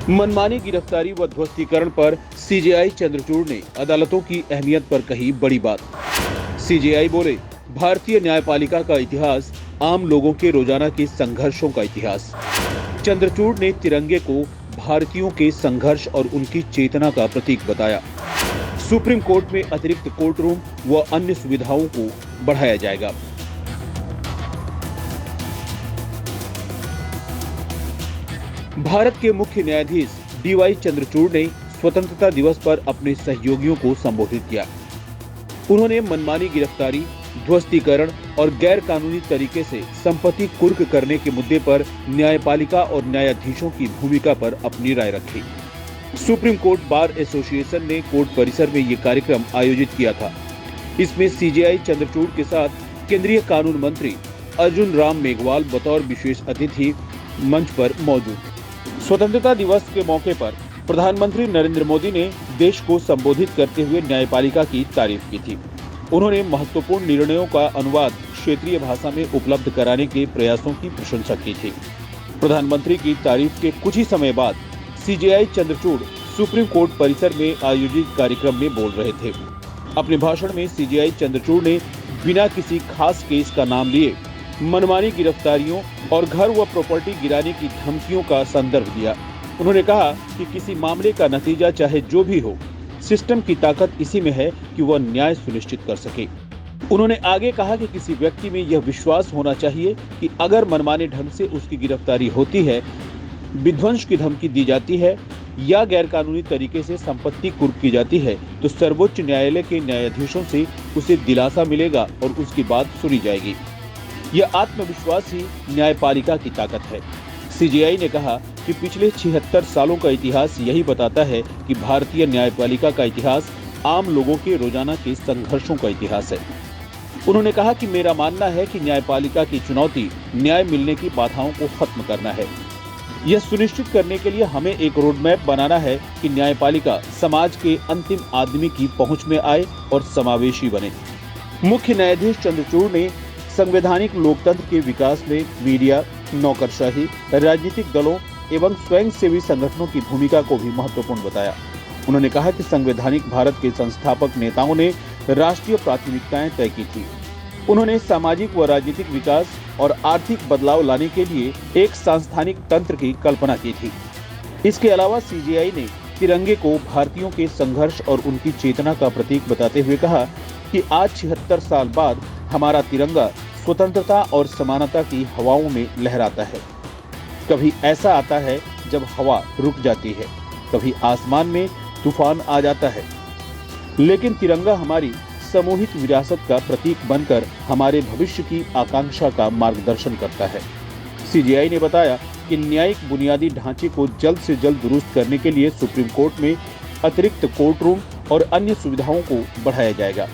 मनमानी गिरफ्तारी व ध्वस्तीकरण पर सीजेआई चंद्रचूड़ ने अदालतों की अहमियत पर कही बड़ी बात। सीजेआई बोले, भारतीय न्यायपालिका का इतिहास आम लोगों के रोजाना के संघर्षों का इतिहास। चंद्रचूड़ ने तिरंगे को भारतीयों के संघर्ष और उनकी चेतना का प्रतीक बताया। सुप्रीम कोर्ट में अतिरिक्त कोर्ट रूम व अन्य सुविधाओं को बढ़ाया जाएगा। भारत के मुख्य न्यायाधीश डीवाई चंद्रचूड़ ने स्वतंत्रता दिवस पर अपने सहयोगियों को संबोधित किया। उन्होंने मनमानी गिरफ्तारी, ध्वस्तीकरण और गैर कानूनी तरीके से संपत्ति कुर्क करने के मुद्दे पर न्यायपालिका और न्यायाधीशों की भूमिका पर अपनी राय रखी। सुप्रीम कोर्ट बार एसोसिएशन ने कोर्ट परिसर में ये कार्यक्रम आयोजित किया था। इसमें सीजेआई चंद्रचूड़ के साथ केंद्रीय कानून मंत्री अर्जुन राम मेघवाल बतौर विशेष अतिथि मंच पर मौजूद थे। स्वतंत्रता दिवस के मौके पर प्रधानमंत्री नरेंद्र मोदी ने देश को संबोधित करते हुए न्यायपालिका की तारीफ की थी। उन्होंने महत्वपूर्ण निर्णयों का अनुवाद क्षेत्रीय भाषा में उपलब्ध कराने के प्रयासों की प्रशंसा की थी। प्रधानमंत्री की तारीफ के कुछ ही समय बाद सीजेआई चंद्रचूड़ सुप्रीम कोर्ट परिसर में आयोजित कार्यक्रम में बोल रहे थे। अपने भाषण में सीजेआई चंद्रचूड़ ने बिना किसी खास केस का नाम लिए मनमानी गिरफ्तारियों और घर व प्रॉपर्टी गिराने की धमकियों का संदर्भ दिया। उन्होंने कहा कि किसी मामले का नतीजा चाहे जो भी हो, सिस्टम की ताकत इसी में है कि वह न्याय सुनिश्चित कर सके। उन्होंने आगे कहा कि किसी व्यक्ति में यह विश्वास होना चाहिए कि अगर मनमाने ढंग से उसकी गिरफ्तारी होती है, विध्वंस की धमकी दी जाती है या गैरकानूनी तरीके से संपत्ति कुर्क की जाती है, तो सर्वोच्च न्यायालय के न्यायाधीशों से उसे दिलासा मिलेगा और उसकी बात सुनी जाएगी। यह आत्मविश्वास ही न्यायपालिका की ताकत है। सीजेआई ने कहा कि पिछले 76 सालों का इतिहास यही बताता है कि भारतीय न्यायपालिका का इतिहास आम लोगों के रोजाना के संघर्षों का इतिहास है। उन्होंने कहा कि मेरा मानना है कि न्यायपालिका की चुनौती न्याय मिलने की बाधाओं को खत्म करना है। यह सुनिश्चित करने के लिए हमें एक रोड मैप बनाना है कि न्यायपालिका समाज के अंतिम आदमी की पहुंच में आए और समावेशी बने। मुख्य न्यायाधीश चंद्रचूड़ ने संवैधानिक लोकतंत्र के विकास में मीडिया, नौकरशाही, राजनीतिक दलों एवं स्वयंसेवी संगठनों की भूमिका को भी महत्वपूर्ण बताया। उन्होंने कहा कि संवैधानिक भारत के संस्थापक नेताओं ने राष्ट्रीय प्राथमिकताएं तय की थी। उन्होंने सामाजिक व राजनीतिक विकास और आर्थिक बदलाव लाने के लिए एक सांस्थानिक तंत्र की कल्पना की थी। इसके अलावा सीजेआई ने तिरंगे को भारतीयों के संघर्ष और उनकी चेतना का प्रतीक बताते हुए कहा कि आज 76 साल बाद हमारा तिरंगा स्वतंत्रता और समानता की हवाओं में लहराता है। कभी ऐसा आता है जब हवा रुक जाती है, कभी आसमान में तूफान आ जाता है, लेकिन तिरंगा हमारी सामूहिक विरासत का प्रतीक बनकर हमारे भविष्य की आकांक्षा का मार्गदर्शन करता है। सीजेआई ने बताया कि न्यायिक बुनियादी ढांचे को जल्द से जल्द दुरुस्त करने के लिए सुप्रीम कोर्ट में अतिरिक्त कोर्ट रूम और अन्य सुविधाओं को बढ़ाया जाएगा।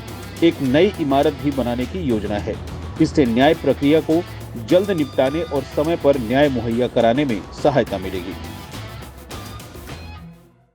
एक नई इमारत भी बनाने की योजना है। इससे न्याय प्रक्रिया को जल्द निपटाने और समय पर न्याय मुहैया कराने में सहायता मिलेगी।